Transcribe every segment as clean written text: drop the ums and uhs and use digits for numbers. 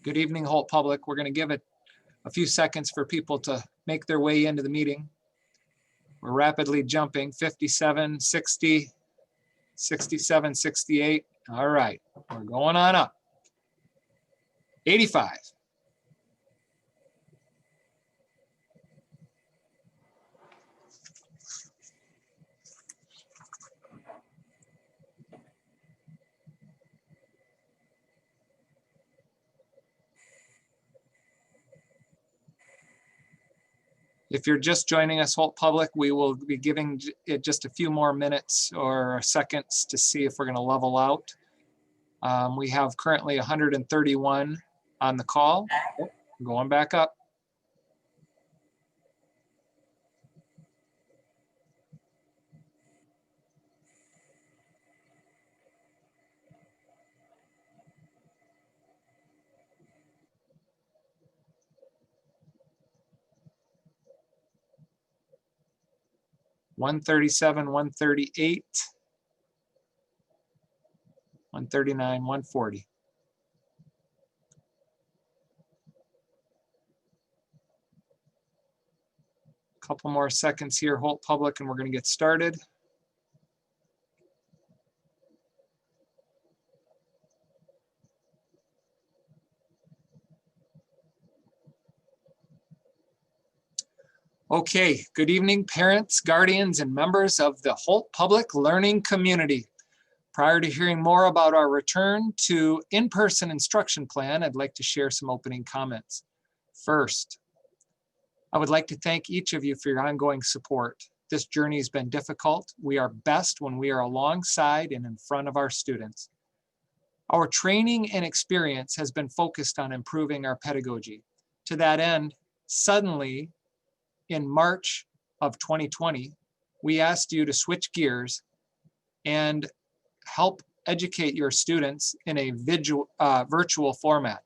Good evening, Holt Public. We're going to give it a few seconds for people to make their way into the meeting. We're rapidly jumping 57, 60, 67, 68. All right, we're going on up. 85. If you're just joining us, Holt Public, we will be giving it just a few more minutes or seconds to see if we're going to level out. We have currently 131 on the call. Going back up. One 137, 138, 139, 140. Couple more seconds here, Holt Public, and we're going to get started. Okay, good evening, parents, guardians, and members of the Holt Public Learning Community. Prior to hearing more about our return to in-person instruction plan, I'd like to share some opening comments. First, I would like to thank each of you for your ongoing support. This journey has been difficult. We are best when we are alongside and in front of our students. Our training and experience has been focused on improving our pedagogy. To that end, suddenly, in March of 2020, we asked you to switch gears and help educate your students in a virtual format.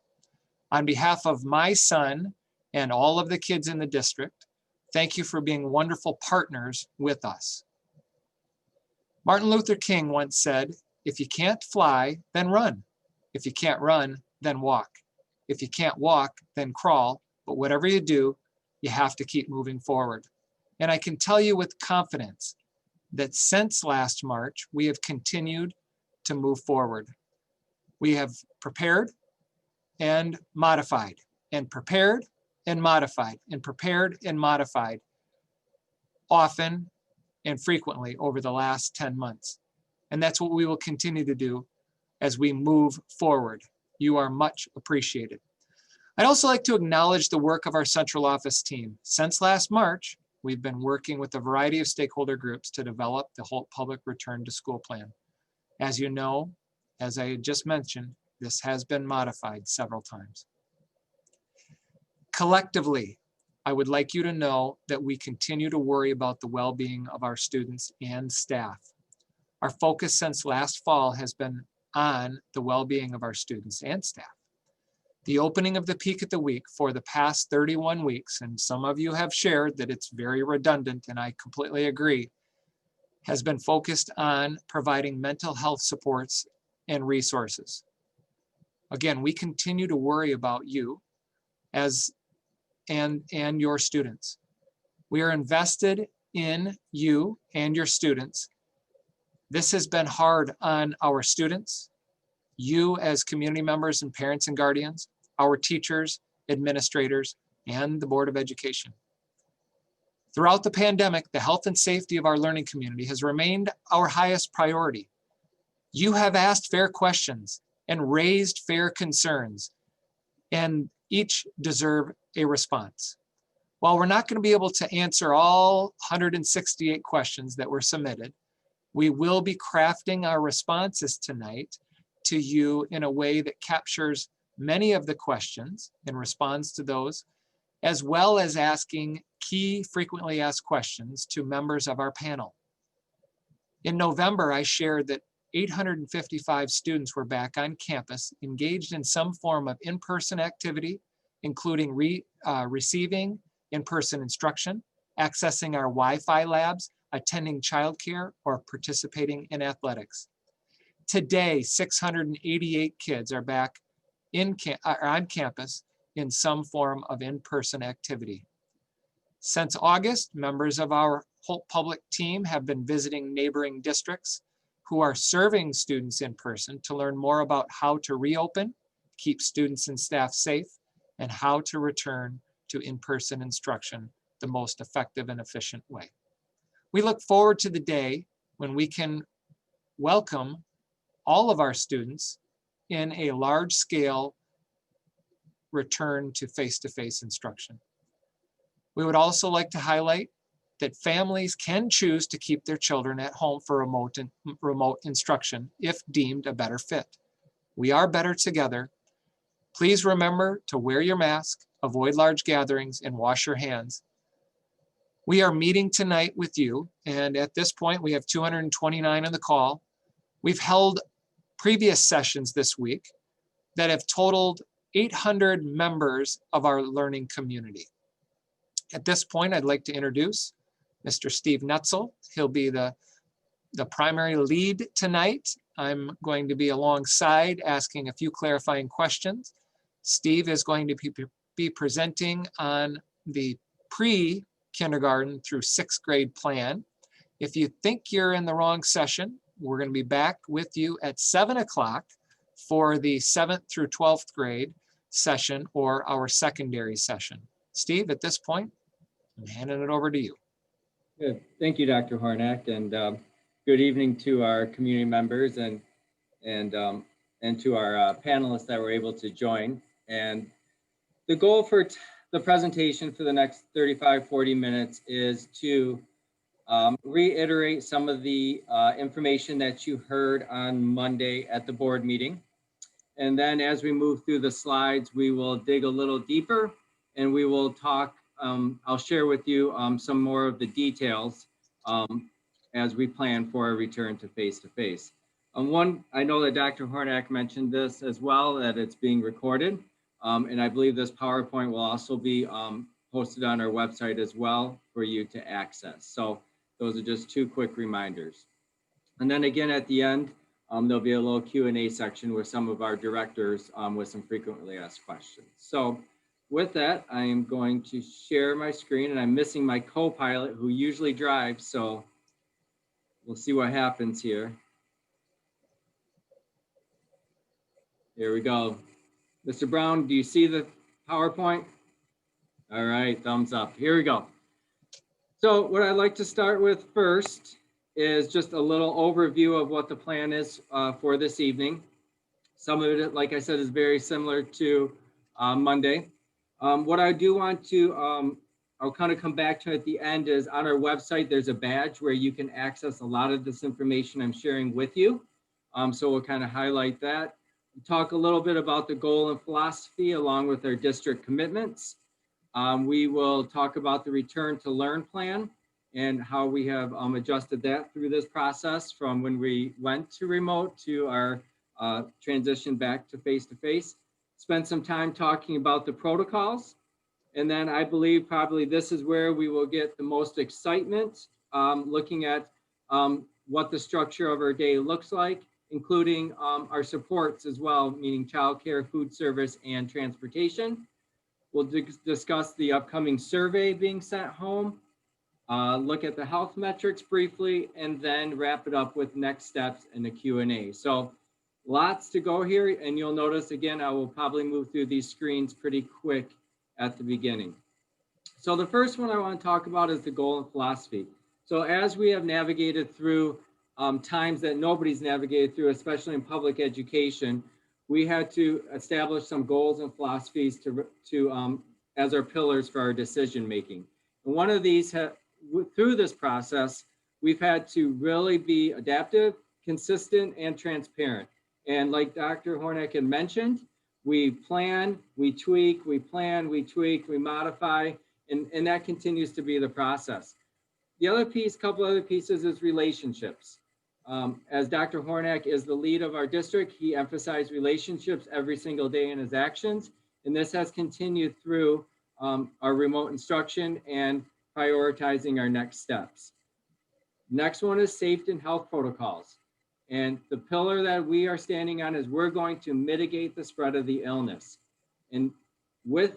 On behalf of my son and all of the kids in the district, thank you for being wonderful partners with us. Martin Luther King once said, if you can't fly, then run. If you can't run, then walk. If you can't walk, then crawl. But whatever you do, you have to keep moving forward. And I can tell you with confidence that since last March, we have continued to move forward. We have prepared and modified, and prepared and modified, and prepared and modified often and frequently over the last 10 months. And that's what we will continue to do as we move forward. You are much appreciated. I'd also like to acknowledge the work of our central office team. Since last March, we've been working with a variety of stakeholder groups to develop the Holt Public Return to School Plan. As you know, as I just mentioned, this has been modified several times. Collectively, I would like you to know that we continue to worry about the well-being of our students and staff. Our focus since last fall has been on the well-being of our students and staff. The opening of the peak at the week for the past 31 weeks, and some of you have shared that it's very redundant, and I completely agree, has been focused on providing mental health supports and resources. Again, we continue to worry about you and your students. We are invested in you and your students. This has been hard on our students, you as community members and parents and guardians, our teachers, administrators, and the Board of Education. Throughout the pandemic, the health and safety of our learning community has remained our highest priority. You have asked fair questions and raised fair concerns, and each deserve a response. While we're not going to be able to answer all 168 questions that were submitted, we will be crafting our responses tonight to you in a way that captures many of the questions and responds to those, as well as asking key frequently asked questions to members of our panel. In November, I shared that 855 students were back on campus, engaged in some form of in-person activity, including receiving in-person instruction, accessing our Wi-Fi labs, attending childcare, or participating in athletics. Today, 688 kids are back on campus in some form of in-person activity. Since August, members of our Holt Public team have been visiting neighboring districts who are serving students in person to learn more about how to reopen, keep students and staff safe, and how to return to in-person instruction the most effective and efficient way. We look forward to the day when we can welcome all of our students in a large-scale return to face-to-face instruction. We would also like to highlight that families can choose to keep their children at home for remote instruction if deemed a better fit. We are better together. Please remember to wear your mask, avoid large gatherings, and wash your hands. We are meeting tonight with you, and at this point we have 229 on the call. We've held previous sessions this week that have totaled 800 members of our learning community. At this point, I'd like to introduce Mr. Steve Netzel. He'll be the primary lead tonight. I'm going to be alongside asking a few clarifying questions. Steve is going to be presenting on the pre-kindergarten through sixth grade plan. If you think you're in the wrong session, we're going to be back with you at 7 o'clock for the 7th through 12th grade session or our secondary session. Steve, at this point, I'm handing it over to you. Good. Thank you, Dr. Hornak, and good evening to our community members and to our panelists that were able to join. And the goal for the presentation for the next 35-40 minutes is to reiterate some of the information that you heard on Monday at the board meeting. And then as we move through the slides, we will dig a little deeper and we will talk. I'll share with you some more of the details as we plan for a return to face-to-face. I know that Dr. Hornak mentioned this as well, that it's being recorded. And I believe this PowerPoint will also be posted on our website as well for you to access. So those are just two quick reminders. And then again, at the end, there'll be a little Q&A section with some of our directors with some frequently asked questions. So with that, I am going to share my screen, and I'm missing my co-pilot who usually drives, so we'll see what happens here. Here we go. Mr. Brown, do you see the PowerPoint? All right, thumbs up. Here we go. So what I'd like to start with first is just a little overview of what the plan is for this evening. Some of it, like I said, is very similar to Monday. What I do want to, I'll kind of come back to at the end is on our website, there's a badge where you can access a lot of this information I'm sharing with you. So we'll kind of highlight that. Talk a little bit about the goal and philosophy along with our district commitments. We will talk about the return to learn plan and how we have adjusted that through this process from when we went to remote to our transition back to face-to-face. Spend some time talking about the protocols. And then I believe probably this is where we will get the most excitement, looking at what the structure of our day looks like, including our supports as well, meaning childcare, food service, and transportation. We'll discuss the upcoming survey being sent home, look at the health metrics briefly, and then wrap it up with next steps in the Q&A. So lots to go here, and you'll notice again, I will probably move through these screens pretty quick at the beginning. So the first one I want to talk about is the goal and philosophy. So as we have navigated through times that nobody's navigated through, especially in public education, we had to establish some goals and philosophies as our pillars for our decision making. And one of these, through this process, we've had to really be adaptive, consistent, and transparent. And like Dr. Hornak had mentioned, we plan, we tweak, we plan, we tweak, we modify, and that continues to be the process. The other piece, couple other pieces is relationships. As Dr. Hornak is the lead of our district, he emphasized relationships every single day in his actions. And this has continued through our remote instruction and prioritizing our next steps. Next one is safety and health protocols. And the pillar that we are standing on is we're going to mitigate the spread of the illness. And with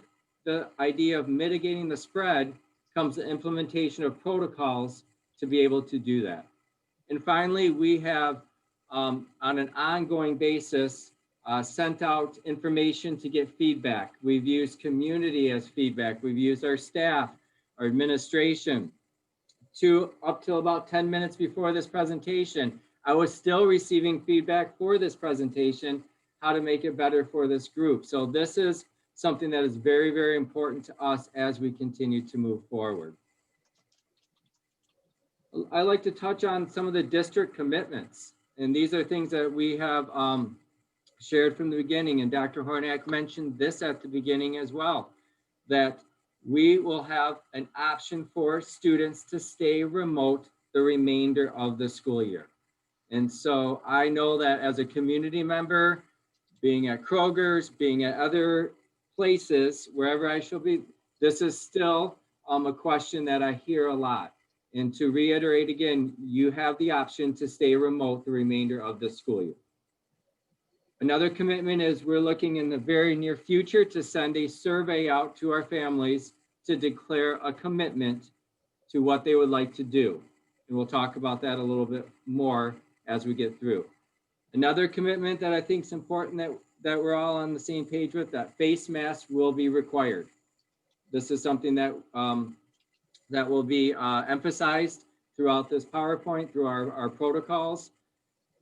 the idea of mitigating the spread comes the implementation of protocols to be able to do that. And finally, we have on an ongoing basis sent out information to get feedback. We've used community as feedback. We've used our staff, our administration. Up till about 10 minutes before this presentation, I was still receiving feedback for this presentation, how to make it better for this group. So this is something that is very, very important to us as we continue to move forward. I like to touch on some of the district commitments. And these are things that we have shared from the beginning. And Dr. Hornak mentioned this at the beginning as well, that we will have an option for students to stay remote the remainder of the school year. And so I know that as a community member, being at Kroger's, being at other places, wherever I shall be, this is still a question that I hear a lot. And to reiterate again, you have the option to stay remote the remainder of the school year. Another commitment is we're looking in the very near future to send a survey out to our families to declare a commitment to what they would like to do. And we'll talk about that a little bit more as we get through. Another commitment that I think is important that we're all on the same page with, that face masks will be required. This is something that that will be emphasized throughout this PowerPoint, through our protocols.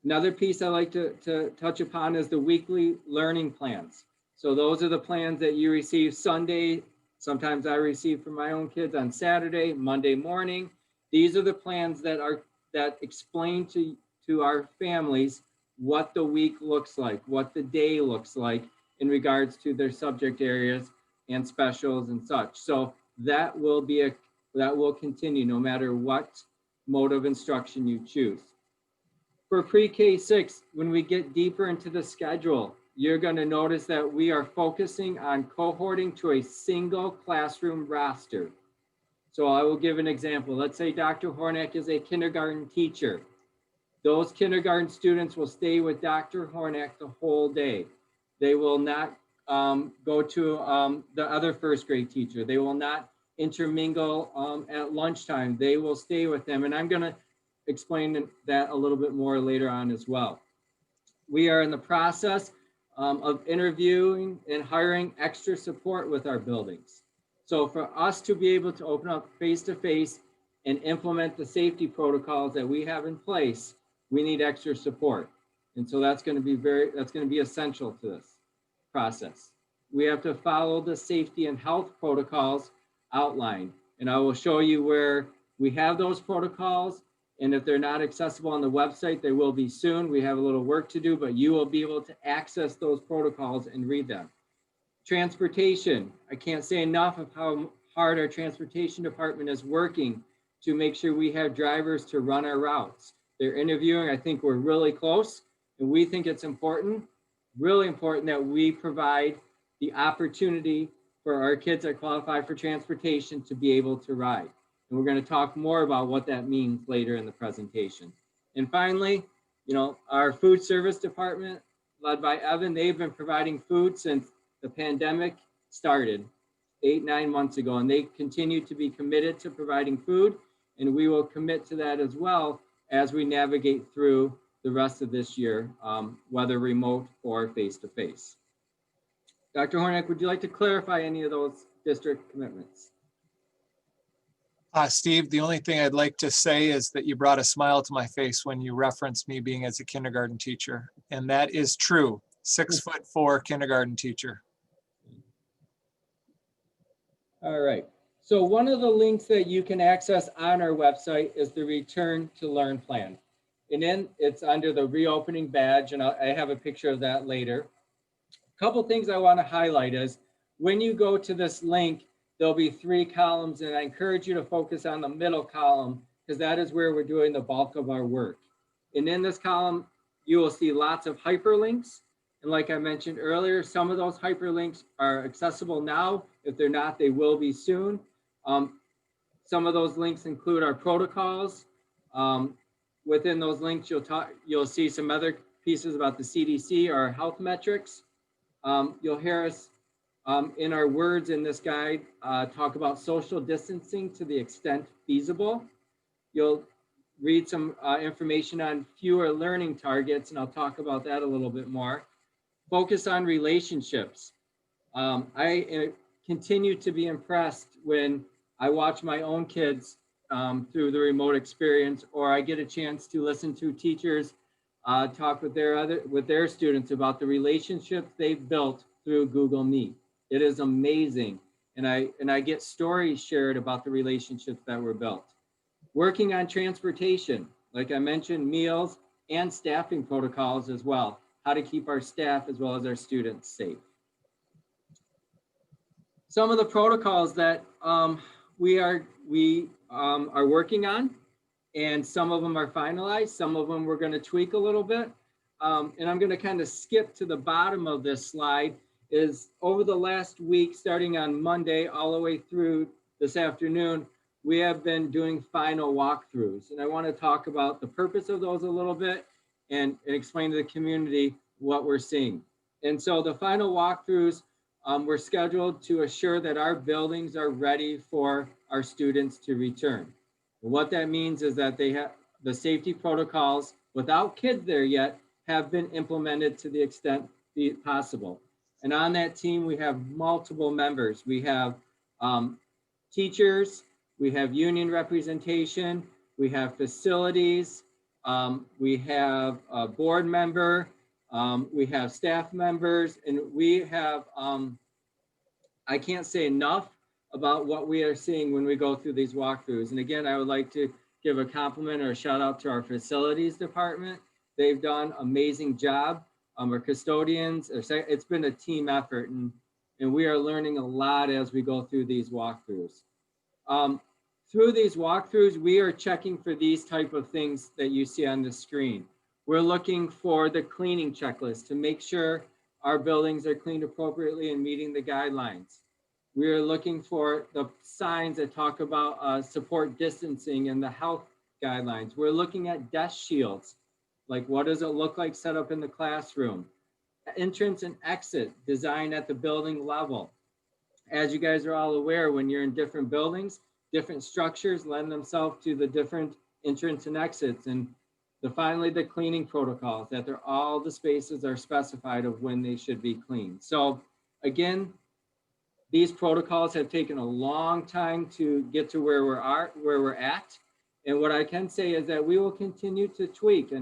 Another piece I like to touch upon is the weekly learning plans. So those are the plans that you receive Sunday. Sometimes I receive from my own kids on Saturday, Monday morning. These are the plans that explain to our families what the week looks like, what the day looks like in regards to their subject areas and specials and such. So that will continue no matter what mode of instruction you choose. For pre-K-6, when we get deeper into the schedule, you're going to notice that we are focusing on cohorting to a single classroom roster. So I will give an example. Let's say Dr. Hornak is a kindergarten teacher. Those kindergarten students will stay with Dr. Hornak the whole day. They will not go to the other first grade teacher. They will not intermingle at lunchtime. They will stay with them. And I'm going to explain that a little bit more later on as well. We are in the process of interviewing and hiring extra support with our buildings. So for us to be able to open up face-to-face and implement the safety protocols that we have in place, we need extra support. And so that's going to be essential to this process. We have to follow the safety and health protocols outlined. And I will show you where we have those protocols. And if they're not accessible on the website, they will be soon. We have a little work to do, but you will be able to access those protocols and read them. Transportation, I can't say enough of how hard our transportation department is working to make sure we have drivers to run our routes. They're interviewing, I think we're really close, and we think it's important, really important that we provide the opportunity for our kids that qualify for transportation to be able to ride. And we're going to talk more about what that means later in the presentation. And finally, our food service department led by Evan, they've been providing food since the pandemic started 8-9 months ago, and they continue to be committed to providing food. And we will commit to that as well as we navigate through the rest of this year, whether remote or face-to-face. Dr. Hornak, would you like to clarify any of those district commitments? Steve, the only thing I'd like to say is that you brought a smile to my face when you referenced me being as a kindergarten teacher. And that is true. 6'4" kindergarten teacher. All right. So one of the links that you can access on our website is the Return to Learn plan. And then it's under the reopening badge, and I have a picture of that later. A couple things I want to highlight is when you go to this link, there'll be 3 columns, and I encourage you to focus on the middle column because that is where we're doing the bulk of our work. And in this column, you will see lots of hyperlinks. And like I mentioned earlier, some of those hyperlinks are accessible now. If they're not, they will be soon. Some of those links include our protocols, within those links, you'll see some other pieces about the CDC or health metrics. You'll hear us in our words in this guide talk about social distancing to the extent feasible. You'll read some information on fewer learning targets, and I'll talk about that a little bit more. Focus on relationships. I continue to be impressed when I watch my own kids through the remote experience, or I get a chance to listen to teachers talk with their students about the relationships they've built through Google Meet. It is amazing, and I get stories shared about the relationships that were built. Working on transportation, like I mentioned, meals and staffing protocols as well, how to keep our staff as well as our students safe. Some of the protocols that we are working on, and some of them are finalized, some of them we're going to tweak a little bit. And I'm going to kind of skip to the bottom of this slide. Is over the last week, starting on Monday all the way through this afternoon, we have been doing final walkthroughs. And I want to talk about the purpose of those a little bit and explain to the community what we're seeing. And so the final walkthroughs were scheduled to assure that our buildings are ready for our students to return. And what that means is that they have the safety protocols, without kids there yet, have been implemented to the extent possible. And on that team, we have multiple members. We have teachers, we have union representation, we have facilities, we have a board member, we have staff members, and we have, I can't say enough about what we are seeing when we go through these walkthroughs. And again, I would like to give a compliment or a shout out to our facilities department. They've done an amazing job. Our custodians, it's been a team effort, and we are learning a lot as we go through these walkthroughs. Through these walkthroughs, we are checking for these type of things that you see on the screen. We're looking for the cleaning checklist to make sure our buildings are cleaned appropriately and meeting the guidelines. We are looking for the signs that talk about support distancing and the health guidelines. We're looking at desk shields. Like, what does it look like set up in the classroom? Entrance and exit design at the building level. As you guys are all aware, when you're in different buildings, different structures lend themselves to the different entrance and exits. And finally, the cleaning protocols, that all the spaces are specified of when they should be cleaned. So again, these protocols have taken a long time to get to where we're at. And what I can say is that we will continue to tweak.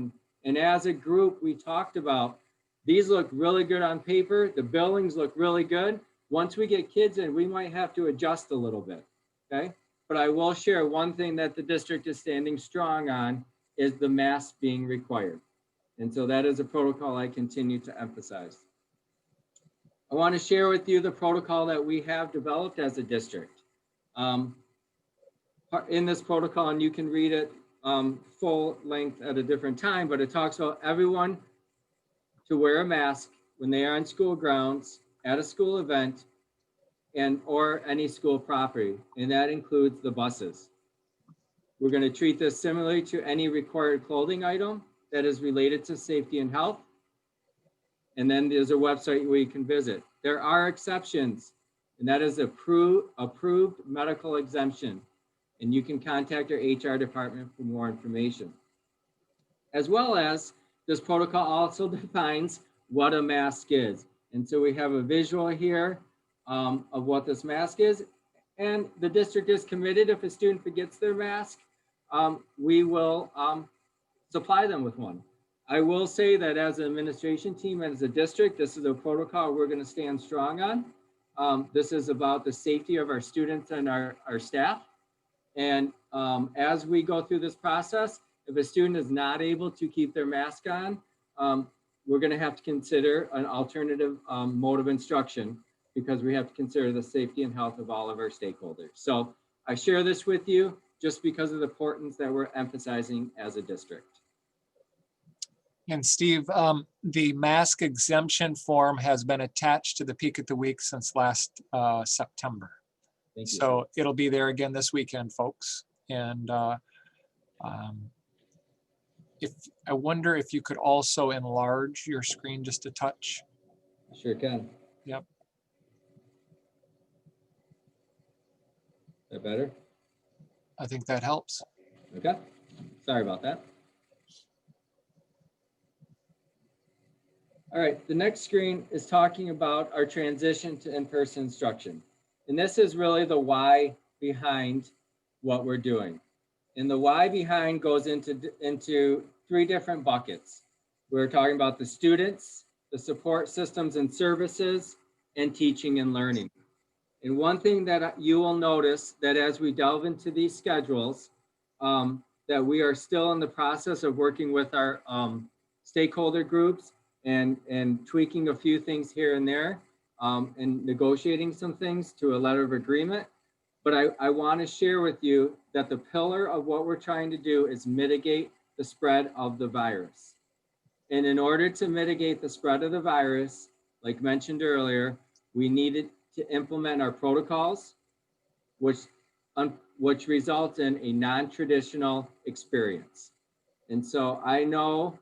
And as a group, we talked about, these look really good on paper. The buildings look really good. Once we get kids in, we might have to adjust a little bit, okay? But I will share one thing that the district is standing strong on is the mask being required. And so that is a protocol I continue to emphasize. I want to share with you the protocol that we have developed as a district. In this protocol, and you can read it full length at a different time, but it talks about everyone to wear a mask when they are on school grounds, at a school event, or any school property, and that includes the buses. We're going to treat this similarly to any required clothing item that is related to safety and health. And then there's a website where you can visit. There are exceptions, and that is approved medical exemption. And you can contact your HR department for more information. As well as, this protocol also defines what a mask is. And so we have a visual here of what this mask is. And the district is committed, if a student forgets their mask, we will supply them with one. I will say that as an administration team and as a district, this is a protocol we're going to stand strong on. This is about the safety of our students and our staff. And as we go through this process, if a student is not able to keep their mask on, we're going to have to consider an alternative mode of instruction, because we have to consider the safety and health of all of our stakeholders. So I share this with you just because of the importance that we're emphasizing as a district. And Steve, the mask exemption form has been attached to the Peak at the Week since last September. Thank you. So it'll be there again this weekend, folks. And I wonder if you could also enlarge your screen just a touch. Sure can. Yep. Is that better? I think that helps. Okay. Sorry about that. All right, the next screen is talking about our transition to in-person instruction. And this is really the why behind what we're doing. And the why behind goes into three different buckets. We're talking about the students, the support systems and services, and teaching and learning. And one thing that you will notice that as we delve into these schedules, that we are still in the process of working with our stakeholder groups and tweaking a few things here and there and negotiating some things to a letter of agreement. But I want to share with you that the pillar of what we're trying to do is mitigate the spread of the virus. And in order to mitigate the spread of the virus, like mentioned earlier, we needed to implement our protocols, which results in a non-traditional experience. And so I know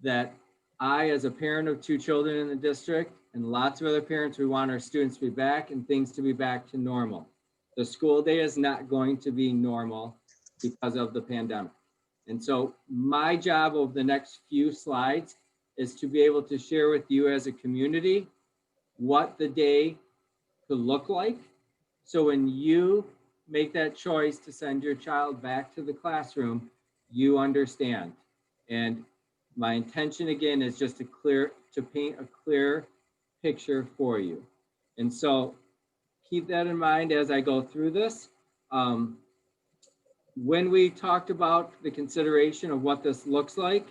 that I, as a parent of 2 children in the district, and lots of other parents, we want our students to be back and things to be back to normal. The school day is not going to be normal because of the pandemic. And so my job over the next few slides is to be able to share with you as a community what the day could look like. So when you make that choice to send your child back to the classroom, you understand. And my intention again is just to paint a clear picture for you. And so keep that in mind as I go through this. When we talked about the consideration of what this looks like,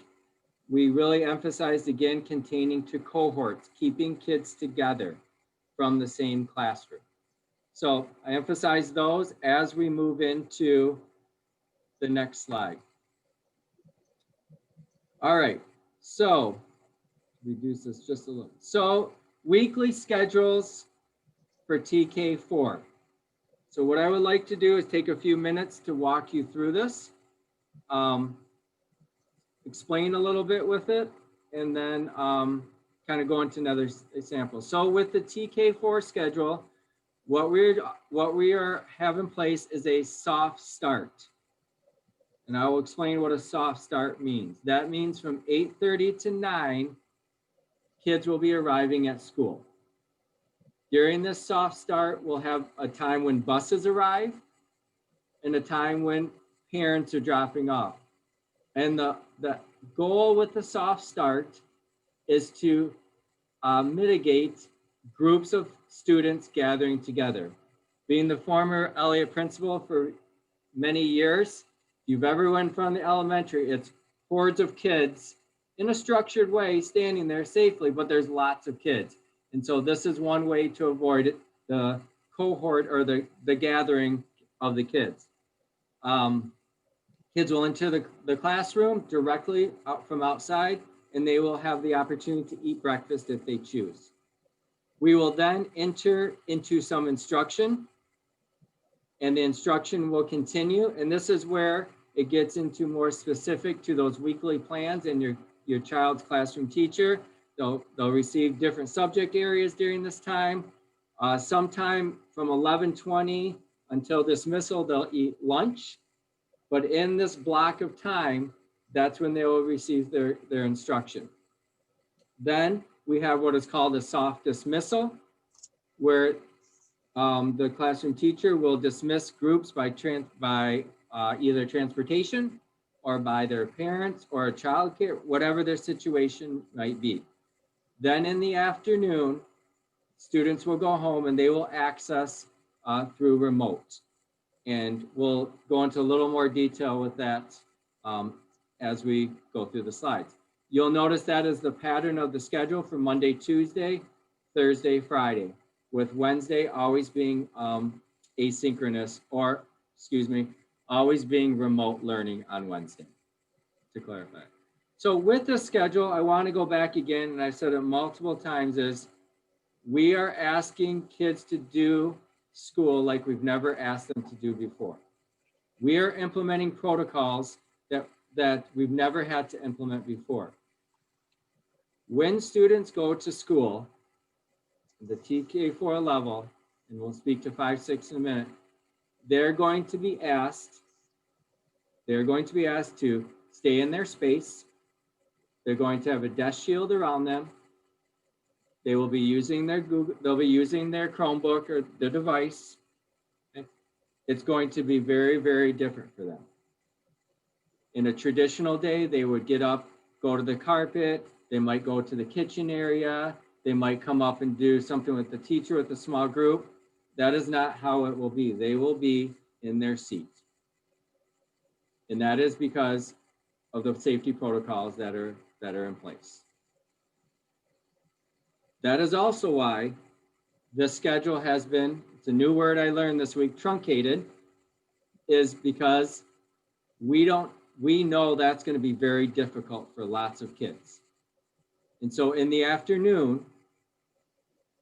we really emphasized again containing to cohorts, keeping kids together from the same classroom. So I emphasize those as we move into the next slide. All right, so reduce this just a little. So weekly schedules for TK-4. So what I would like to do is take a few minutes to walk you through this, explain a little bit with it, and then kind of go into another example. So with the TK-4 schedule, what we have in place is a soft start. And I will explain what a soft start means. That means from 8:30 to 9, kids will be arriving at school. During this soft start, we'll have a time when buses arrive and a time when parents are dropping off. And the goal with the soft start is to mitigate groups of students gathering together. Being the former Elliott principal for many years, if you've ever went from the elementary, it's hordes of kids in a structured way standing there safely, but there's lots of kids. And so this is one way to avoid the cohort or the gathering of the kids. Kids will enter the classroom directly out from outside, and they will have the opportunity to eat breakfast if they choose. We will then enter into some instruction, and the instruction will continue. And this is where it gets into more specific to those weekly plans and your child's classroom teacher. They'll receive different subject areas during this time. Sometime from 11:20 until dismissal, they'll eat lunch. But in this block of time, that's when they will receive their instruction. Then we have what is called a soft dismissal, where the classroom teacher will dismiss groups by either transportation or by their parents or childcare, whatever their situation might be. Then in the afternoon, students will go home and they will access through remote. And we'll go into a little more detail with that as we go through the slides. You'll notice that is the pattern of the schedule for Monday, Tuesday, Thursday, Friday, with Wednesday always being asynchronous, or excuse me, always being remote learning on Wednesday, to clarify. So with the schedule, I want to go back again, and I've said it multiple times, is we are asking kids to do school like we've never asked them to do before. We are implementing protocols that that we've never had to implement before. When students go to school, the TK-4 level, and we'll speak to 5-6 in a minute, they're going to be asked to stay in their space. They're going to have a desk shield around them. They will be using their they'll be using their Chromebook or the device. It's going to be very, very different for them. In a traditional day, they would get up, go to the carpet, they might go to the kitchen area, they might come up and do something with the teacher with a small group. That is not how it will be. They will be in their seat. And that is because of the safety protocols that are in place. That is also why the schedule has been, it's a new word I learned this week, truncated, is because we know that's going to be very difficult for lots of kids. And so in the afternoon,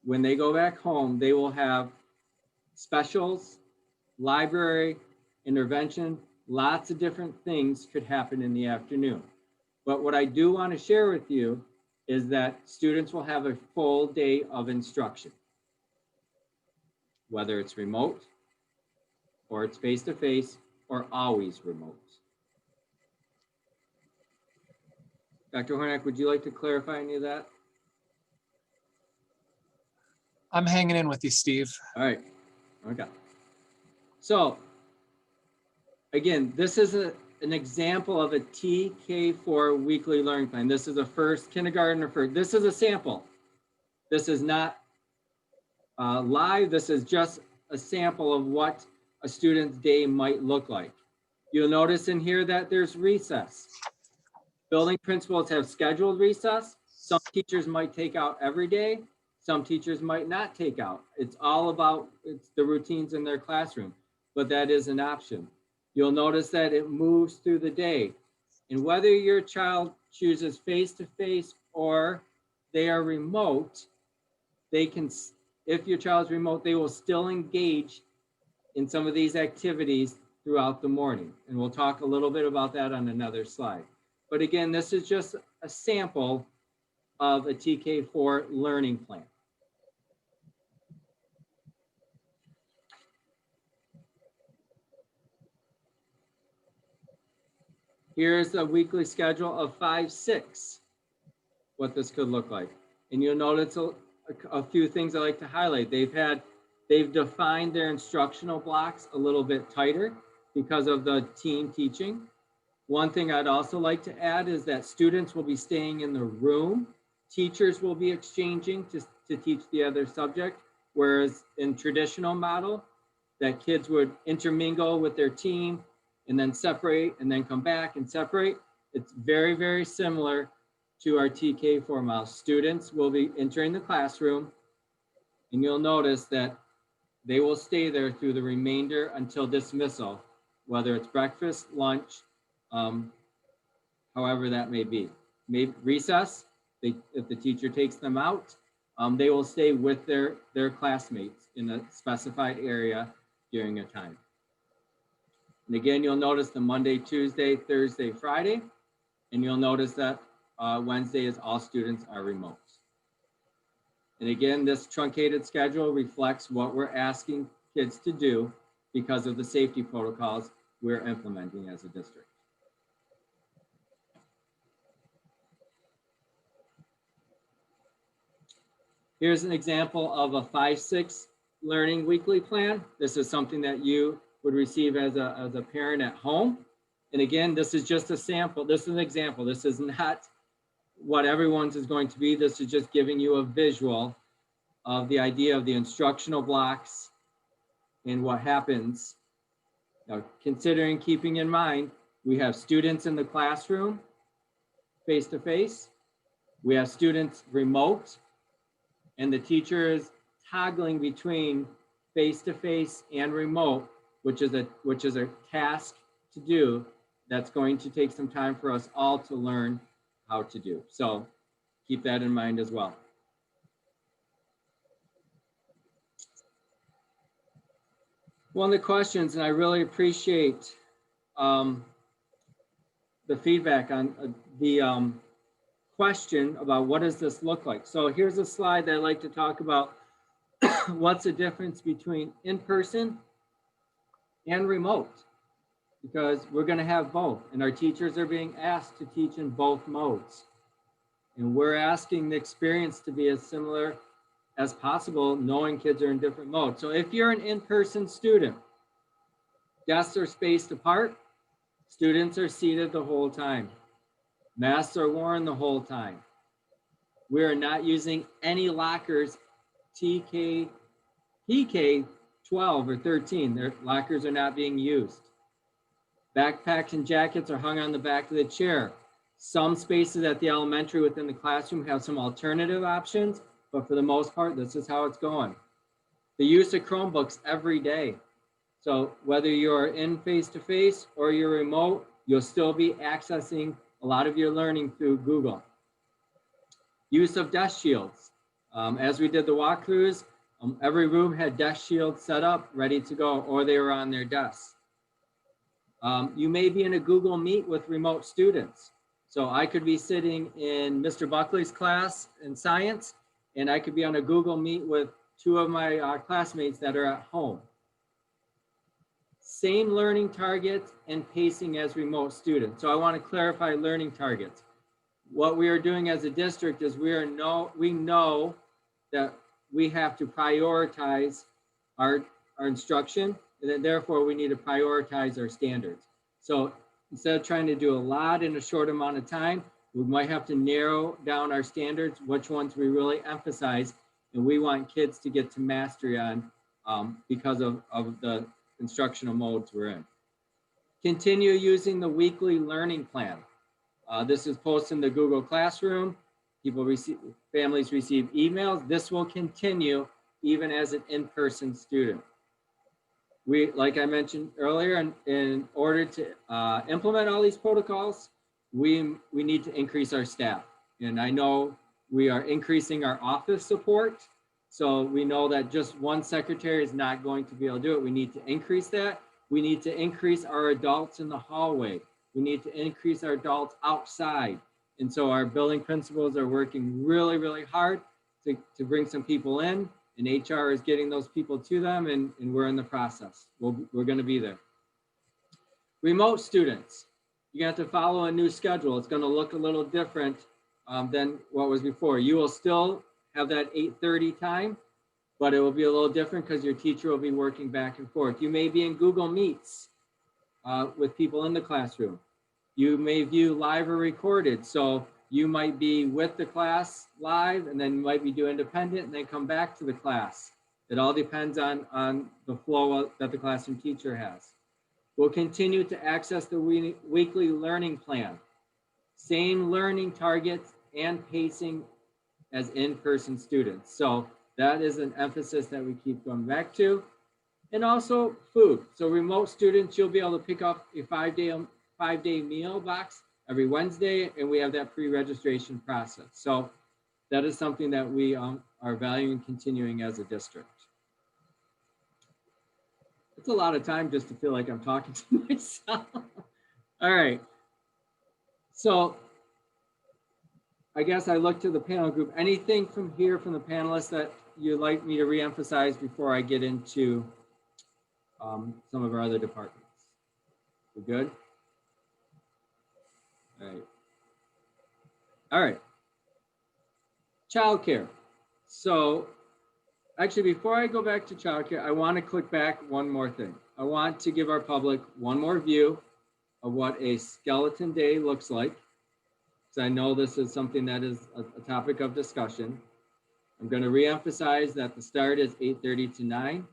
when they go back home, they will have specials, library, intervention, lots of different things could happen in the afternoon. But what I do want to share with you is that students will have a full day of instruction, whether it's remote or it's face-to-face or always remote. Dr. Hornak, would you like to clarify any of that? I'm hanging in with you, Steve. All right, okay. So again, this is an example of a TK-4 weekly learning plan. This is a first kindergarten or first, this is a sample. This is not live, this is just a sample of what a student's day might look like. You'll notice in here that there's recess. Building principals have scheduled recess. Some teachers might take out every day. Some teachers might not take out. It's all about the routines in their classroom, but that is an option. You'll notice that it moves through the day. And whether your child chooses face-to-face or they are remote, they can, if your child's remote, they will still engage in some of these activities throughout the morning. And we'll talk a little bit about that on another slide. But again, this is just a sample of a TK-4 learning plan. Here's a weekly schedule of 5-6, what this could look like. And you'll notice a few things I like to highlight. They've defined their instructional blocks a little bit tighter because of the team teaching. One thing I'd also like to add is that students will be staying in the room. Teachers will be exchanging to teach the other subject, whereas in traditional model, that kids would intermingle with their team and then separate and then come back and separate. It's very, very similar to our TK-4 model. Students will be entering the classroom, and you'll notice that they will stay there through the remainder until dismissal, whether it's breakfast, lunch, however that may be. Maybe recess, if the teacher takes them out, they will stay with their classmates in a specified area during a time. And again, you'll notice the Monday, Tuesday, Thursday, Friday, and you'll notice that Wednesday is all students are remote. And again, this truncated schedule reflects what we're asking kids to do because of the safety protocols we're implementing as a district. Here's an example of a 5-6 learning weekly plan. This is something that you would receive as a parent at home. And again, this is just a sample. This is an example. This is not what everyone's is going to be. This is just giving you a visual of the idea of the instructional blocks and what happens. Now, considering, keeping in mind, we have students in the classroom face-to-face. We have students remote, and the teacher is toggling between face-to-face and remote, which is a task to do that's going to take some time for us all to learn how to do. So keep that in mind as well. One of the questions, and I really appreciate the the feedback on the question about what does this look like. So here's a slide that I like to talk about. What's the difference between in-person and remote? Because we're going to have both, and our teachers are being asked to teach in both modes. And we're asking the experience to be as similar as possible, knowing kids are in different modes. So if you're an in-person student, desks are spaced apart, students are seated the whole time. Masks are worn the whole time. We are not using any lockers, TK 12 or 13, their lockers are not being used. Backpacks and jackets are hung on the back of the chair. Some spaces at the elementary within the classroom have some alternative options, but for the most part, this is how it's going. The use of Chromebooks every day. So whether you're in face-to-face or you're remote, you'll still be accessing a lot of your learning through Google. Use of desk shields. As we did the walkthroughs, every room had desk shields set up, ready to go, or they were on their desks. You may be in a Google Meet with remote students. So I could be sitting in Mr. Buckley's class in science, and I could be on a Google Meet with two of my classmates that are at home. Same learning targets and pacing as remote students. So I want to clarify learning targets. What we are doing as a district is we know that we have to prioritize our instruction, and then therefore we need to prioritize our standards. So instead of trying to do a lot in a short amount of time, we might have to narrow down our standards, which ones we really emphasize, and we want kids to get to mastery on because of the instructional modes we're in. Continue using the weekly learning plan. This is posted in the Google Classroom. Families receive emails. This will continue even as an in-person student. Like I mentioned earlier, in order to implement all these protocols, we need to increase our staff. And I know we are increasing our office support. So we know that just one secretary is not going to be able to do it. We need to increase that. We need to increase our adults in the hallway. We need to increase our adults outside. And so our building principals are working really, really hard to bring some people in, and HR is getting those people to them, and we're in the process. We're going to be there. Remote students, you have to follow a new schedule. It's going to look a little different than what was before. You will still have that 8:30 time, but it will be a little different because your teacher will be working back and forth. You may be in Google Meets with people in the classroom. You may view live or recorded. So you might be with the class live, and then you might be doing independent and then come back to the class. It all depends on the flow that the classroom teacher has. We'll continue to access the weekly learning plan. Same learning targets and pacing as in-person students. So that is an emphasis that we keep going back to. And also food. So remote students, you'll be able to pick up a five-day meal box every Wednesday, and we have that pre-registration process. So that is something that we are valuing and continuing as a district. It's a lot of time just to feel like I'm talking to myself. All right. So I guess I look to the panel group. Anything from here from the panelists that you'd like me to reemphasize before I get into some of our other departments? We good? All right. All right. Childcare. So actually, before I go back to childcare, I want to click back one more thing. I want to give our public one more view of what a skeleton day looks like. So I know this is something that is a topic of discussion. I'm going to reemphasize that the start is 8:30 to 9.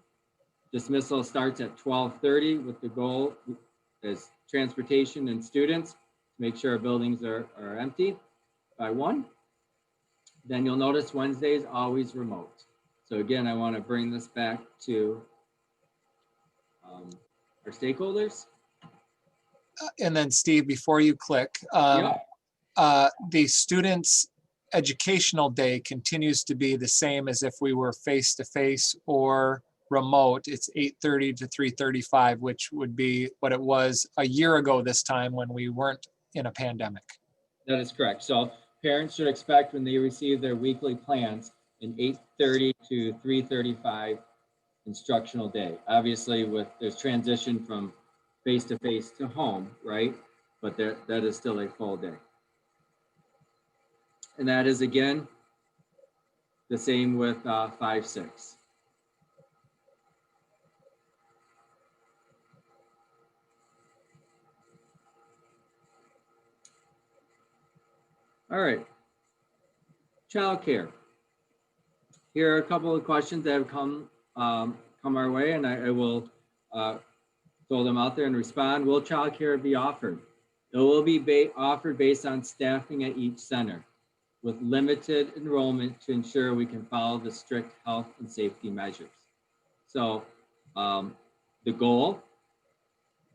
Dismissal starts at 12:30 with the goal is transportation and students to make sure our buildings are empty by 1. Then you'll notice Wednesday is always remote. So again, I want to bring this back to our stakeholders. And then Steve, before you click, the students' educational day continues to be the same as if we were face-to-face or remote. It's 8:30 to 3:35, which would be what it was a year ago this time when we weren't in a pandemic. That is correct. So parents should expect when they receive their weekly plans an 8:30 to 3:35 instructional day. Obviously, there's transition from face-to-face to home, right? But that is still a full day. And that is, again, the same with 5-6. All right. Childcare. Here are a couple of questions that have come our way, and I will throw them out there and respond. Will childcare be offered? It will be offered based on staffing at each center with limited enrollment to ensure we can follow the strict health and safety measures. So the goal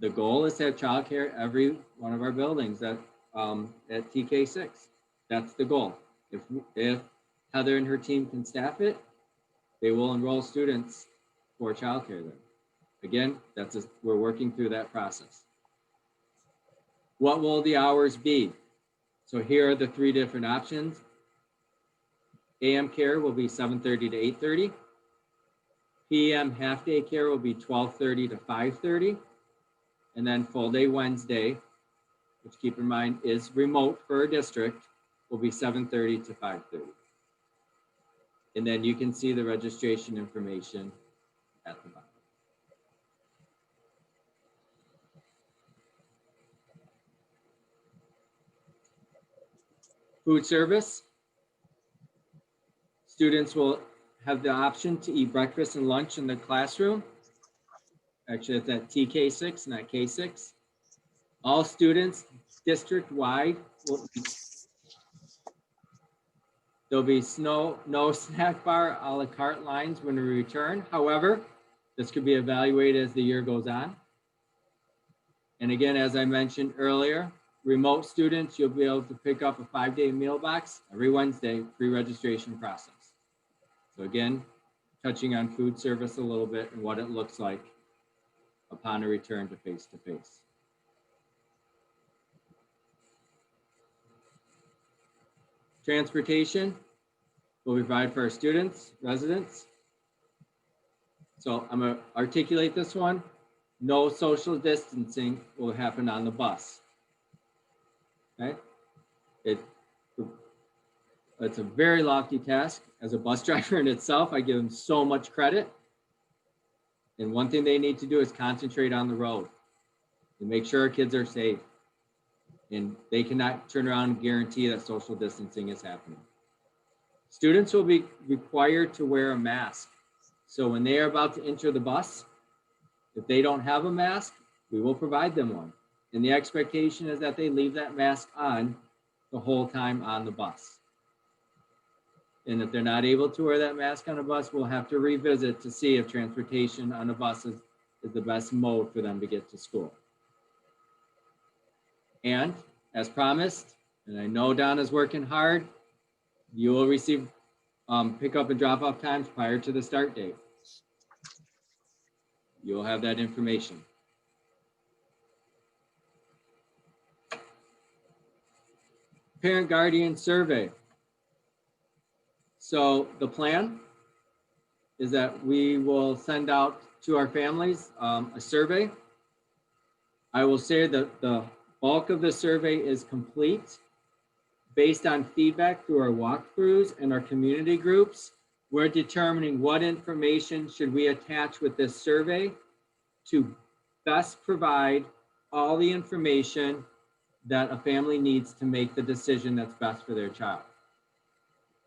is to have childcare every one of our buildings at TK-6. That's the goal. If Heather and her team can staff it, they will enroll students for childcare there. Again, we're working through that process. What will the hours be? So here are the 3 different options. AM care will be 7:30 to 8:30. PM half day care will be 12:30 to 5:30. And then full day Wednesday, which keep in mind is remote for our district, will be 7:30 to 5:30. And then you can see the registration information at the bottom. Food service. Students will have the option to eat breakfast and lunch in the classroom. Actually, it's at TK-6, not K-6. All students district-wide will eat. There'll be no snack bar a la carte lines when we return. However, this could be evaluated as the year goes on. And again, as I mentioned earlier, remote students, you'll be able to pick up a 5-day meal box every Wednesday, pre-registration process. So again, touching on food service a little bit and what it looks like upon a return to face-to-face. Transportation will provide for our students, residents. So I'm gonna articulate this one. No social distancing will happen on the bus. Okay, it's a very lofty task. As a bus driver in itself, I give them so much credit. And one thing they need to do is concentrate on the road and make sure our kids are safe. And they cannot turn around and guarantee that social distancing is happening. Students will be required to wear a mask. So when they are about to enter the bus, if they don't have a mask, we will provide them one. And the expectation is that they leave that mask on the whole time on the bus. And if they're not able to wear that mask on a bus, we'll have to revisit to see if transportation on a bus is the best mode for them to get to school. And as promised, and I know Donna's working hard, you will receive pickup and drop off times prior to the start date. You'll have that information. Parent guardian survey. So the plan is that we will send out to our families a survey. I will say that the bulk of the survey is complete. Based on feedback through our walkthroughs and our community groups, we're determining what information should we attach with this survey to best provide all the information that a family needs to make the decision that's best for their child.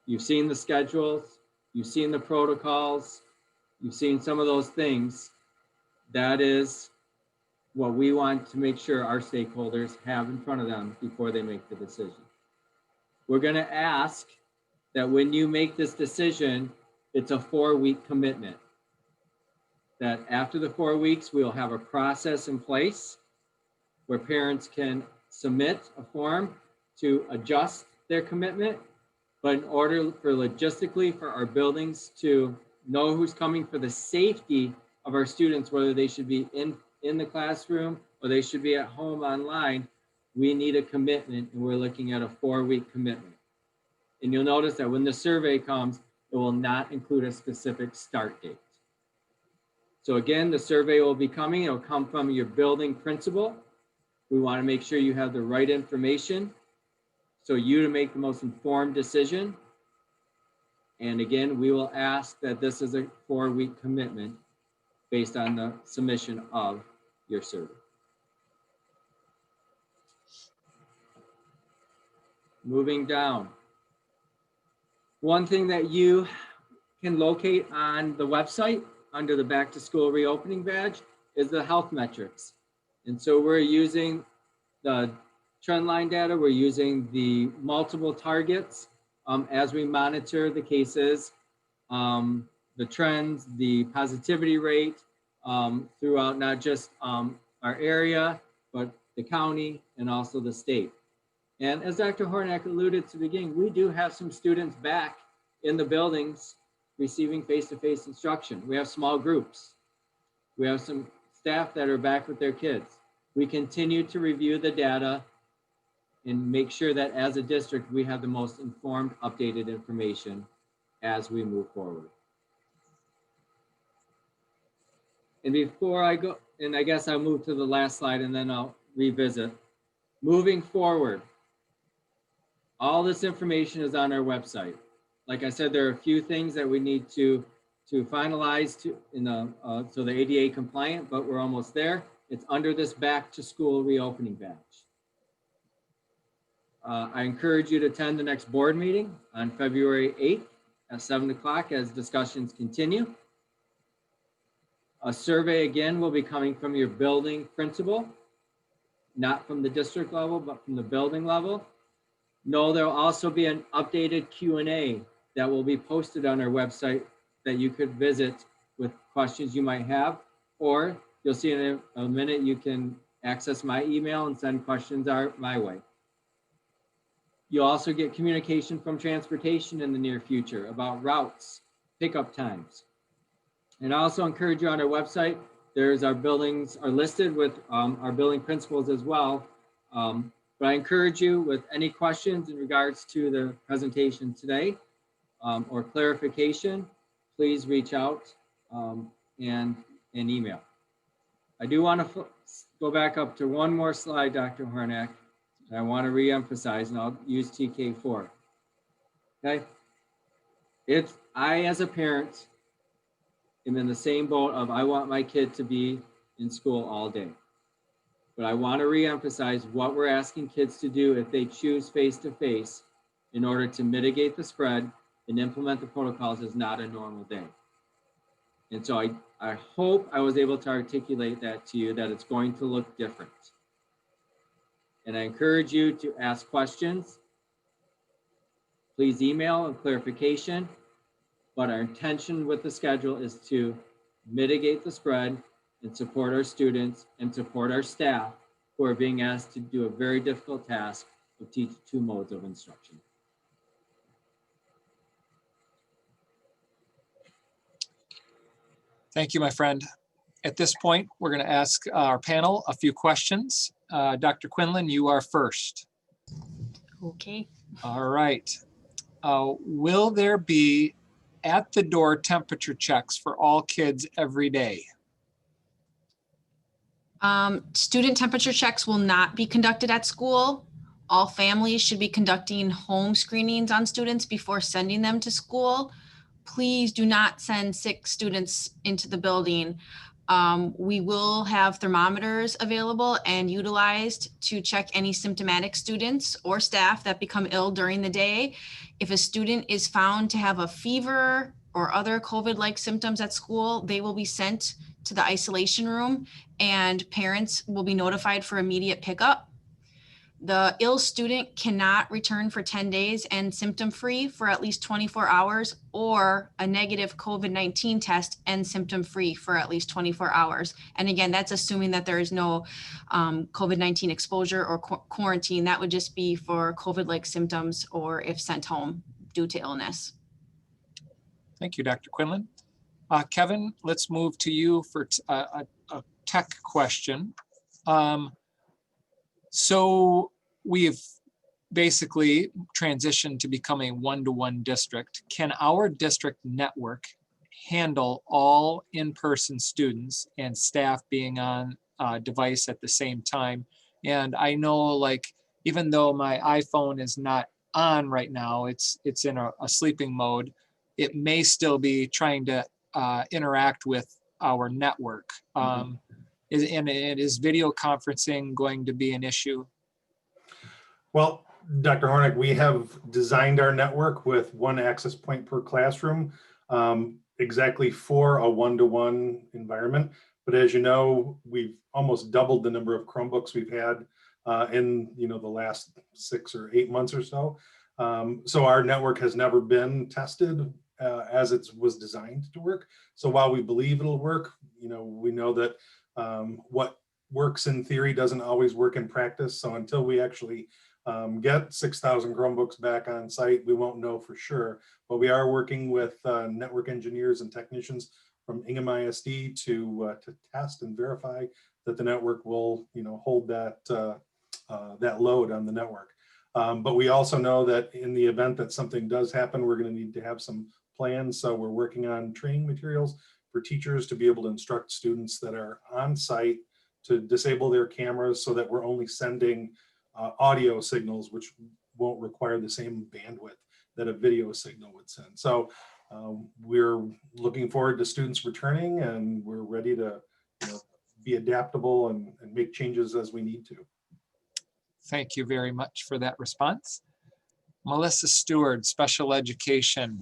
You've seen the schedules, you've seen the protocols, you've seen some of those things. That is what we want to make sure our stakeholders have in front of them before they make the decision. We're going to ask that when you make this decision, it's a 4-week commitment. That after the 4 weeks, we'll have a process in place where parents can submit a form to adjust their commitment. But in order for logistically for our buildings to know who's coming for the safety of our students, whether they should be in the classroom or they should be at home online, we need a commitment, and we're looking at a 4-week commitment. And you'll notice that when the survey comes, it will not include a specific start date. So again, the survey will be coming. It'll come from your building principal. We want to make sure you have the right information so you to make the most informed decision. And again, we will ask that this is a 4-week commitment based on the submission of your survey. Moving down. One thing that you can locate on the website under the Back to School Reopening badge is the health metrics. And so we're using the trend line data, we're using the multiple targets as we monitor the cases, the trends, the positivity rate throughout not just our area, but the county and also the state. And as Dr. Hornak alluded to the beginning, we do have some students back in the buildings receiving face-to-face instruction. We have small groups. We have some staff that are back with their kids. We continue to review the data and make sure that as a district, we have the most informed, updated information as we move forward. And before I go, and I guess I'll move to the last slide and then I'll revisit. Moving forward, all this information is on our website. Like I said, there are a few things that we need to finalize so the ADA compliant, but we're almost there. It's under this Back to School Reopening badge. I encourage you to attend the next board meeting on February 8th at 7 o'clock as discussions continue. A survey again will be coming from your building principal, not from the district level, but from the building level. No, there'll also be an updated Q&A that will be posted on our website that you could visit with questions you might have, or you'll see in a minute, you can access my email and send questions my way. You'll also get communication from transportation in the near future about routes, pickup times. And I also encourage you on our website, there's our buildings are listed with our building principals as well. But I encourage you with any questions in regards to the presentation today or clarification, please reach out and email. I do want to go back up to one more slide, Dr. Hornak. I want to re-emphasize, and I'll use TK-4. Okay. I, as a parent, am in the same boat of I want my kid to be in school all day. But I want to re-emphasize what we're asking kids to do if they choose face-to-face in order to mitigate the spread and implement the protocols is not a normal day. And so I hope I was able to articulate that to you, that it's going to look different. And I encourage you to ask questions. Please email and clarification. But our intention with the schedule is to mitigate the spread and support our students and support our staff who are being asked to do a very difficult task of teach 2 modes of instruction. Thank you, my friend. At this point, we're going to ask our panel a few questions. Dr. Quinlan, you are first. Okay. All right. Will there be at the door temperature checks for all kids every day? Student temperature checks will not be conducted at school. All families should be conducting home screenings on students before sending them to school. Please do not send sick students into the building. We will have thermometers available and utilized to check any symptomatic students or staff that become ill during the day. If a student is found to have a fever or other COVID-like symptoms at school, they will be sent to the isolation room and parents will be notified for immediate pickup. The ill student cannot return for 10 days and symptom-free for at least 24 hours or a negative COVID-19 test and symptom-free for at least 24 hours. And again, that's assuming that there is no COVID-19 exposure or quarantine. That would just be for COVID-like symptoms or if sent home due to illness. Thank you, Dr. Quinlan. Kevin, let's move to you for a tech question. So we've basically transitioned to becoming a one-to-one district. Can our district network handle all in-person students and staff being on a device at the same time? And I know, like, even though my iPhone is not on right now, it's in a sleeping mode, it may still be trying to interact with our network. Is video conferencing going to be an issue? Well, Dr. Hornak, we have designed our network with one access point per classroom, exactly for a one-to-one environment. But as you know, we've almost doubled the number of Chromebooks we've had in the last 6 or 8 months or so. So our network has never been tested as it was designed to work. So while we believe it'll work, we know that what works in theory doesn't always work in practice. So until we actually get 6,000 Chromebooks back on site, we won't know for sure. But we are working with network engineers and technicians from Ingham ISD to test and verify that the network will hold that that load on the network. But we also know that in the event that something does happen, we're going to need to have some plans. So we're working on training materials for teachers to be able to instruct students that are on site to disable their cameras so that we're only sending audio signals, which won't require the same bandwidth that a video signal would send. So we're looking forward to students returning, and we're ready to be adaptable and make changes as we need to. Thank you very much for that response. Melissa Stewart, special education.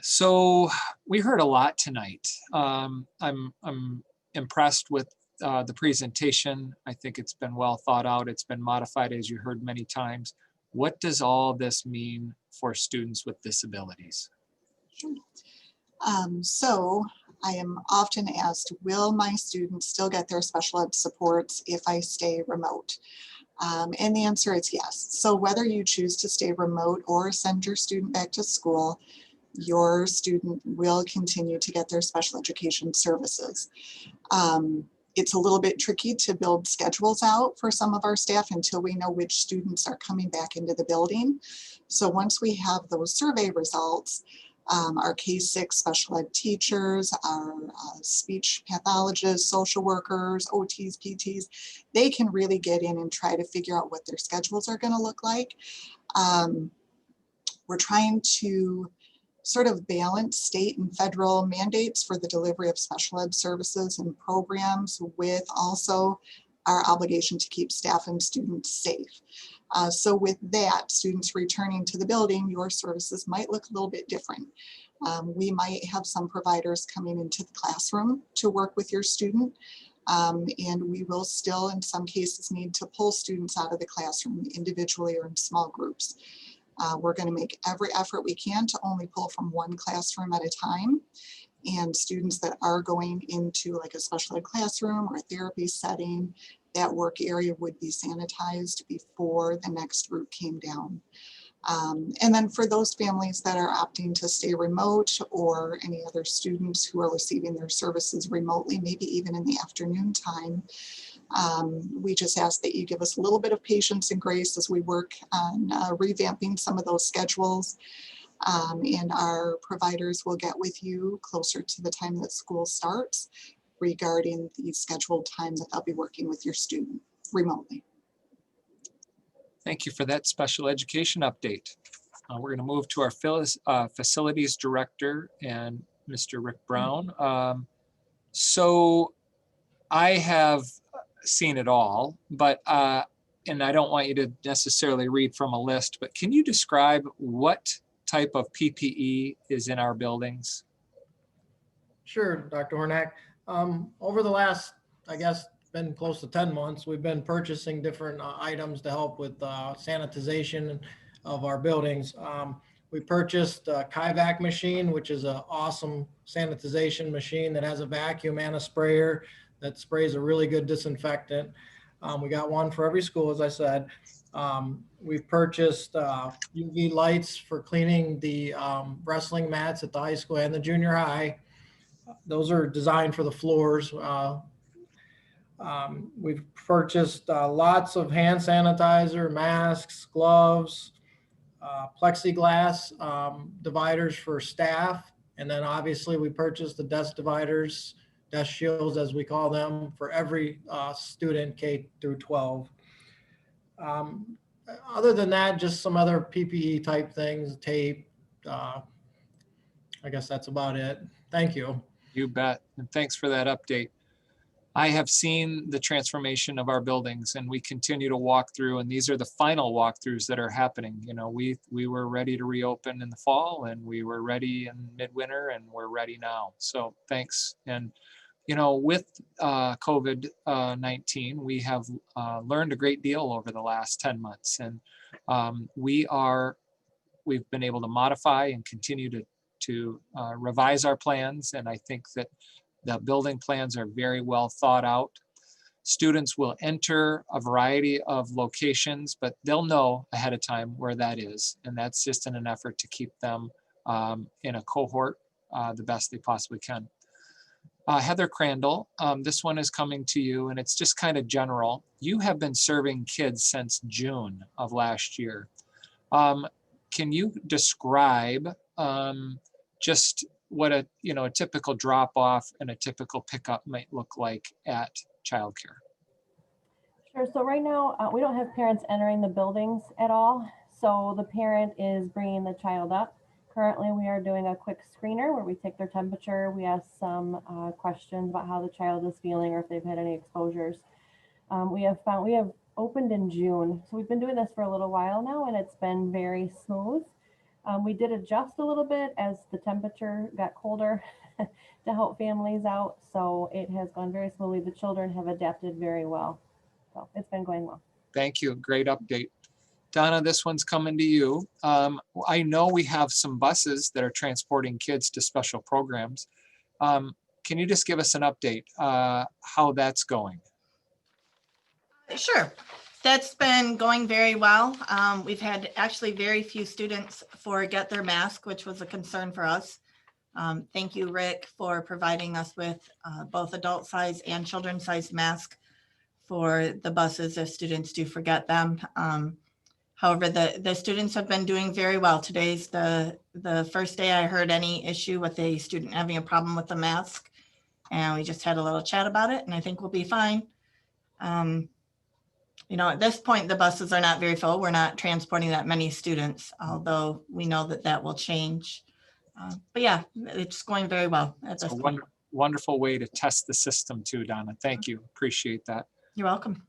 So we heard a lot tonight. I'm impressed with the presentation. I think it's been well thought out. It's been modified, as you heard many times. What does all this mean for students with disabilities? Sure. So I am often asked, will my students still get their special ed supports if I stay remote? And the answer is yes. So whether you choose to stay remote or send your student back to school, your student will continue to get their special education services. It's a little bit tricky to build schedules out for some of our staff until we know which students are coming back into the building. So once we have those survey results, our TK-6 special ed teachers, our speech pathologists, social workers, OTs, PTs, they can really get in and try to figure out what their schedules are going to look like. We're trying to sort of balance state and federal mandates for the delivery of special ed services and programs with also our obligation to keep staff and students safe. So with that, students returning to the building, your services might look a little bit different. We might have some providers coming into the classroom to work with your student, and we will still in some cases need to pull students out of the classroom individually or in small groups. We're going to make every effort we can to only pull from one classroom at a time. And students that are going into like a special ed classroom or a therapy setting, that work area would be sanitized before the next group came down. And then for those families that are opting to stay remote, or any other students who are receiving their services remotely, maybe even in the afternoon time, we just ask that you give us a little bit of patience and grace as we work on revamping some of those schedules. And our providers will get with you closer to the time that school starts regarding the scheduled times that they'll be working with your student remotely. Thank you for that special education update. We're going to move to our facilities director and Mr. Rick Brown. So I have seen it all, but and I don't want you to necessarily read from a list, but can you describe what type of PPE is in our buildings? Sure, Dr. Hornak. Over the last, I guess, been close to 10 months, we've been purchasing different items to help with sanitization of our buildings. We purchased a Kyvac machine, which is an awesome sanitization machine that has a vacuum and a sprayer that sprays a really good disinfectant. We got one for every school, as I said. We've purchased UV lights for cleaning the wrestling mats at the high school and the junior high. Those are designed for the floors. We've purchased lots of hand sanitizer, masks, gloves, plexiglass dividers for staff. And then obviously we purchased the desk dividers, desk shields as we call them, for every student K through 12. Other than that, just some other PPE type things, tape. I guess that's about it. Thank you. You bet. And thanks for that update. I have seen the transformation of our buildings, and we continue to walk through, and these are the final walkthroughs that are happening. You know, we were ready to reopen in the fall, and we were ready in midwinter, and we're ready now. So thanks. And, you know, with COVID-19, we have learned a great deal over the last 10 months, and we've been able to modify and continue to revise our plans. And I think that the building plans are very well thought out. Students will enter a variety of locations, but they'll know ahead of time where that is. And that's just in an effort to keep them in a cohort the best they possibly can. Heather Crandall, this one is coming to you, and it's just kind of general. You have been serving kids since June of last year. Can you describe just what a typical drop off and a typical pickup might look like at childcare? Sure. So right now we don't have parents entering the buildings at all. So the parent is bringing the child up. Currently, we are doing a quick screener where we take their temperature. We ask some questions about how the child is feeling or if they've had any exposures. We have opened in June. So we've been doing this for a little while now, and it's been very smooth. We did adjust a little bit as the temperature got colder to help families out. So it has gone very smoothly. The children have adapted very well. So it's been going well. Thank you. Great update. Donna, this one's coming to you. I know we have some buses that are transporting kids to special programs. Can you just give us an update how that's going? Sure. That's been going very well. We've had actually very few students forget their mask, which was a concern for us. Thank you, Rick, for providing us with both adult size and children's size masks for the buses if students do forget them. However, the students have been doing very well. Today's the first day I heard any issue with a student having a problem with the mask. And we just had a little chat about it, and I think we'll be fine. You know, at this point, the buses are not very full. We're not transporting that many students, although we know that that will change. But yeah, it's going very well at this point. Wonderful way to test the system too, Donna. Thank you. Appreciate that. You're welcome.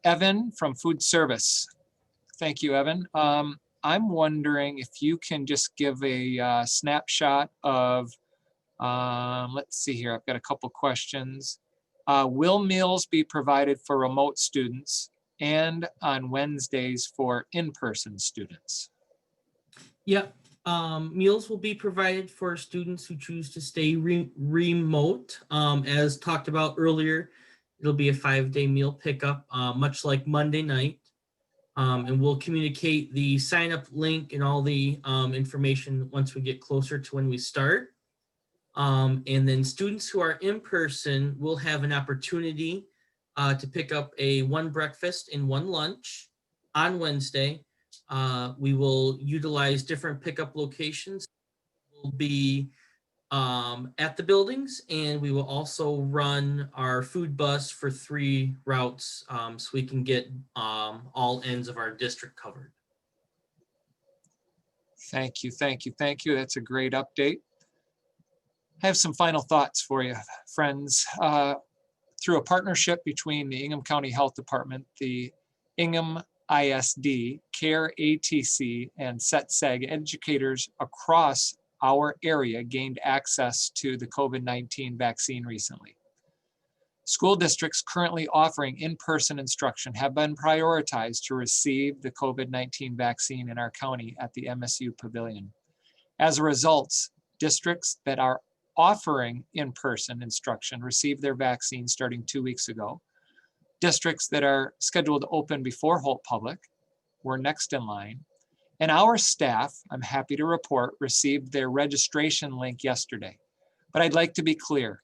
Evan from Food Service. Thank you, Evan. I'm wondering if you can just give a snapshot of, let's see here. I've got a couple questions. Will meals be provided for remote students and on Wednesdays for in-person students? Yep. Meals will be provided for students who choose to stay remote. As talked about earlier, it'll be a 5-day meal pickup, much like Monday night. And we'll communicate the sign-up link and all the information once we get closer to when we start. And then students who are in person will have an opportunity to pick up one breakfast and one lunch on Wednesday. We will utilize different pickup locations. We'll be at the buildings, and we will also run our food bus for 3 routes so we can get all ends of our district covered. Thank you, thank you, thank you. That's a great update. I have some final thoughts for you, friends. Through a partnership between the Ingham County Health Department, the Ingham ISD, CARE ATC, and SETSEG, educators across our area gained access to the COVID-19 vaccine recently. School districts currently offering in-person instruction have been prioritized to receive the COVID-19 vaccine in our county at the MSU Pavilion. As a result, districts that are offering in-person instruction received their vaccine starting 2 weeks ago. Districts that are scheduled to open before Holt Public were next in line. And our staff, I'm happy to report, received their registration link yesterday. But I'd like to be clear.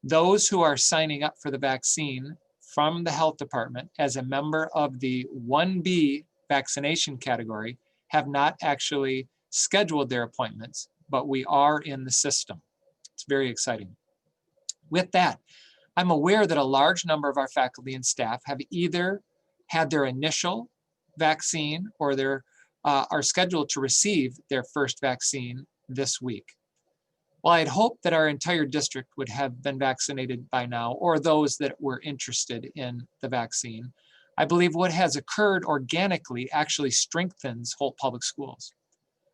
Those who are signing up for the vaccine from the health department as a member of the 1B vaccination category have not actually scheduled their appointments, but we are in the system. It's very exciting. With that, I'm aware that a large number of our faculty and staff have either had their initial vaccine or are scheduled to receive their first vaccine this week. While I'd hoped that our entire district would have been vaccinated by now, or those that were interested in the vaccine, I believe what has occurred organically actually strengthens Holt Public Schools.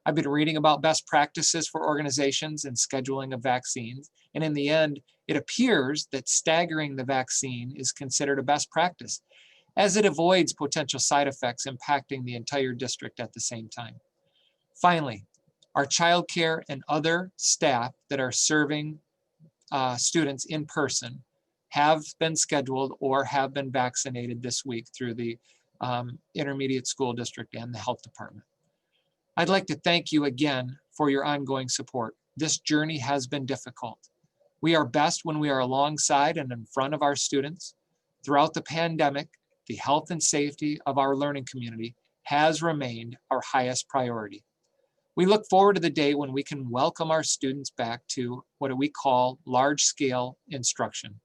I've been reading about best practices for organizations and scheduling of vaccines, and in the end, it appears that staggering the vaccine is considered a best practice, as it avoids potential side effects impacting the entire district at the same time. Finally, our childcare and other staff that are serving students in person have been scheduled or have been vaccinated this week through the intermediate school district and the health department. I'd like to thank you again for your ongoing support. This journey has been difficult. We are best when we are alongside and in front of our students. Throughout the pandemic, the health and safety of our learning community has remained our highest priority. We look forward to the day when we can welcome our students back to what we call large-scale instruction.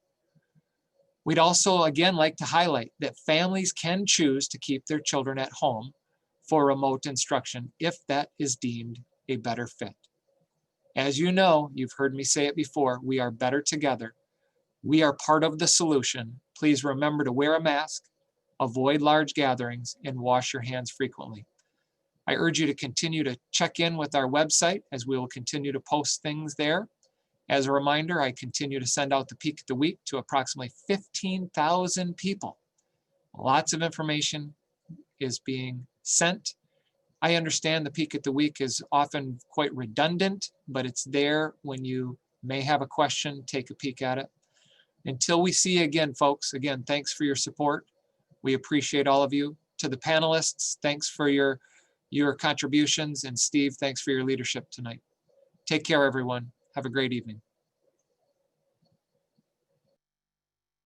We'd also again like to highlight that families can choose to keep their children at home for remote instruction if that is deemed a better fit. As you know, you've heard me say it before, we are better together. We are part of the solution. Please remember to wear a mask, avoid large gatherings, and wash your hands frequently. I urge you to continue to check in with our website as we will continue to post things there. As a reminder, I continue to send out the Peak of the Week to approximately 15,000 people. Lots of information is being sent. I understand the Peak of the Week is often quite redundant, but it's there when you may have a question, take a peek at it. Until we see you again, folks, again, thanks for your support. We appreciate all of you. To the panelists, thanks for your contributions. And Steve, thanks for your leadership tonight. Take care, everyone. Have a great evening.